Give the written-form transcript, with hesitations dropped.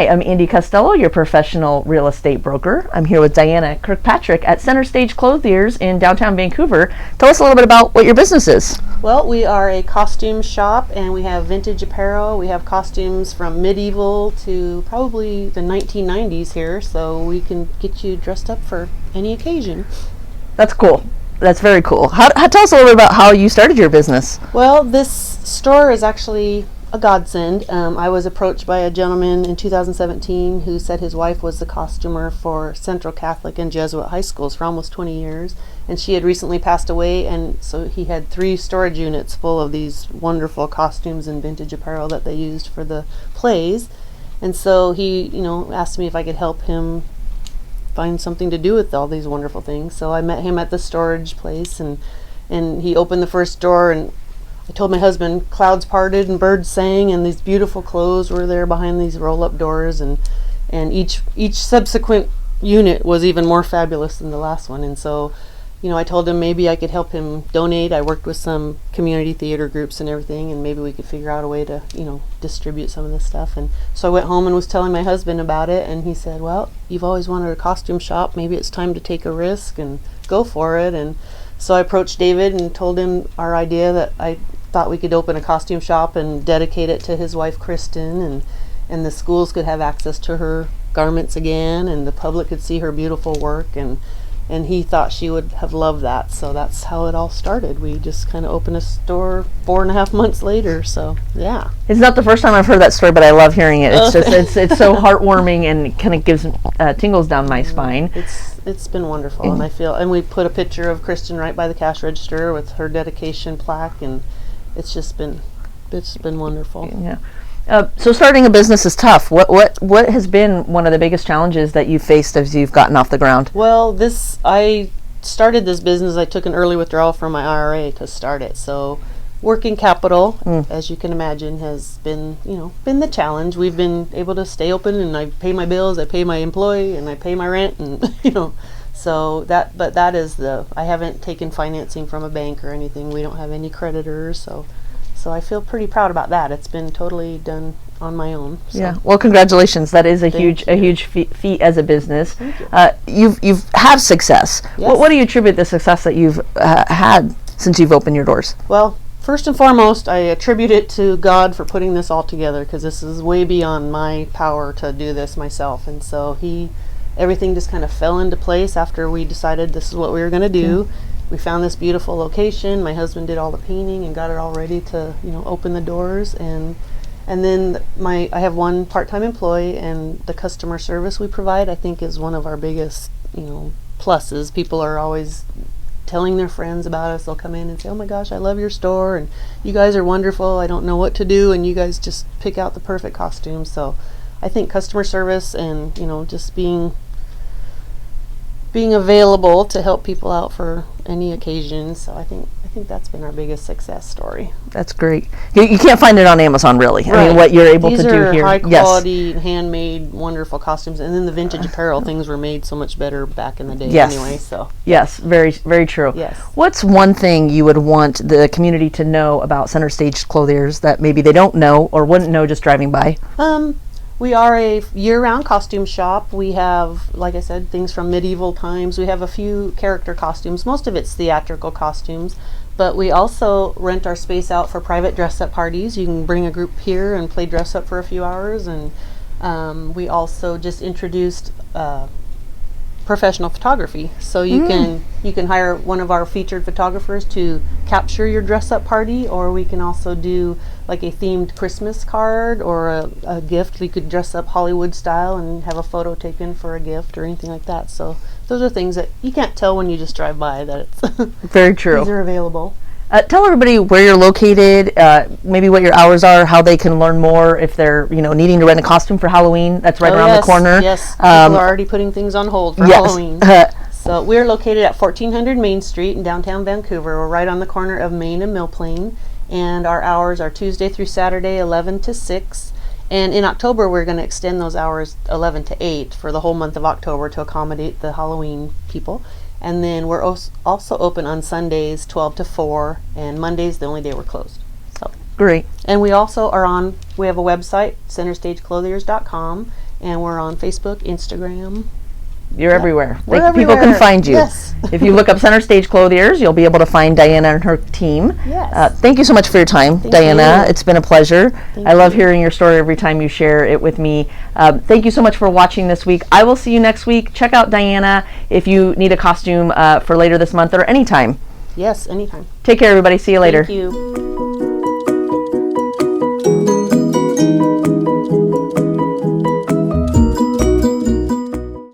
Hi, I'm Andy Costello, your professional real estate broker. I'm here with Diana Kirkpatrick at Center Stage Clothiers in downtown Vancouver. Tell us a little bit about what your business is. Well, we are a costume shop and we have vintage apparel. We have costumes from medieval to probably the 1990s here, so we can get you dressed up for any occasion. That's cool. That's very cool. Tell us a little bit about how you started your business. Well, this store is actually a godsend. I was approached by a gentleman in 2017 who said his wife was the costumer for Central Catholic and Jesuit high schools for almost 20 years, and she had recently passed away, and so he had 3 storage units full of these wonderful costumes and vintage apparel that they used for the plays. And so he, asked me if I could help him find something to do with all these wonderful things. So I met him at the storage place, and he opened the first door, and I told my husband clouds parted and birds sang, and these beautiful clothes were there behind these roll-up doors, and each subsequent unit was even more fabulous than the last one. And so, I told him maybe I could help him donate. I worked with some community theater groups and everything, and maybe we could figure out a way to, distribute some of this stuff. And so I went home and was telling my husband about it, and he said, well, you've always wanted a costume shop. Maybe it's time to take a risk and go for it. And so I approached David and told him our idea that I thought we could open a costume shop and dedicate it to his wife Kristen, and the schools could have access to her garments again, and the public could see her beautiful work, and he thought she would have loved that. So that's how it all started. We just kind of opened a store 4.5 months later. So yeah, it's not the first time I've heard that story, but I love hearing it. It's just it's so heartwarming and kind of gives tingles down my spine. It's been wonderful, and we put a picture of Kristen right by the cash register with her dedication plaque, and it's been wonderful. Yeah. So starting a business is tough. What has been one of the biggest challenges that you've faced as you've gotten off the ground? Well, I started this business. I took an early withdrawal from my IRA to start it. So working capital, as you can imagine, has been the challenge. We've been able to stay open, and I pay my bills, I pay my employee, and I pay my rent, and So that is I haven't taken financing from a bank or anything. We don't have any creditors, so I feel pretty proud about that. It's been totally done on my own. So. Yeah. Well, congratulations. That is a huge feat as a business. Thank you. You've had success. Yes. What do you attribute the success that you've had since you've opened your doors? Well, first and foremost, I attribute it to God for putting this all together, because this is way beyond my power to do this myself, and so everything just kind of fell into place after we decided this is what we were going to do. We found this beautiful location. My husband did all the painting and got it all ready to, open the doors. And then I have one part-time employee, and the customer service we provide, I think, is one of our biggest, pluses. People are always telling their friends about us. They'll come in and say, oh my gosh, I love your store, and you guys are wonderful. I don't know what to do, and you guys just pick out the perfect costume. So I think customer service and, just being available to help people out for any occasion. So I think that's been our biggest success story. That's great. You can't find it on Amazon, really. Right. I mean, what you're able to do here. These are high quality, handmade, wonderful costumes. And then the vintage apparel, things were made so much better back in the day anyway. So yes, very, very true. Yes. What's one thing you would want the community to know about Center Stage Clothiers that maybe they don't know or wouldn't know just driving by? We are a year-round costume shop. We have, like I said, things from medieval times. We have a few character costumes. Most of it's theatrical costumes, but we also rent our space out for private dress-up parties. You can bring a group here and play dress-up for a few hours, and we also just introduced professional photography. So you can hire one of our featured photographers to capture your dress-up party, or we can also do like a themed Christmas card or a gift. We could dress up Hollywood style and have a photo taken for a gift or anything like that. So those are things that you can't tell when you just drive by that it's very true. These are available. Tell everybody where you're located, maybe what your hours are, how they can learn more if they're, needing to rent a costume for Halloween. That's right around the corner. Yes, people are already putting things on hold for Halloween. So we're located at 1400 Main Street in downtown Vancouver. We're right on the corner of Main and Mill Plain, and our hours are Tuesday through Saturday, 11 to 6. And in October, we're going to extend those hours 11 to 8 for the whole month of October to accommodate the Halloween people. And then we're also open on Sundays 12 to 4, and Monday's the only day we're closed. So great. And we also we have a website, centerstageclothiers.com, And we're on Facebook, Instagram. You're everywhere. We're People can everywhere. find you. Yes. If you look up Center Stage Clothiers, you'll be able to find Diana and her team. Yes. Thank you so much for your time, Thank Diana. you. It's been a pleasure. Thank I love you. hearing your story every time you share it with me. Thank you so much for watching this week. I will see you next week. Check out Diana if you need a costume for later this month or anytime. Yes, anytime. Take care, everybody. See you later. Thank you.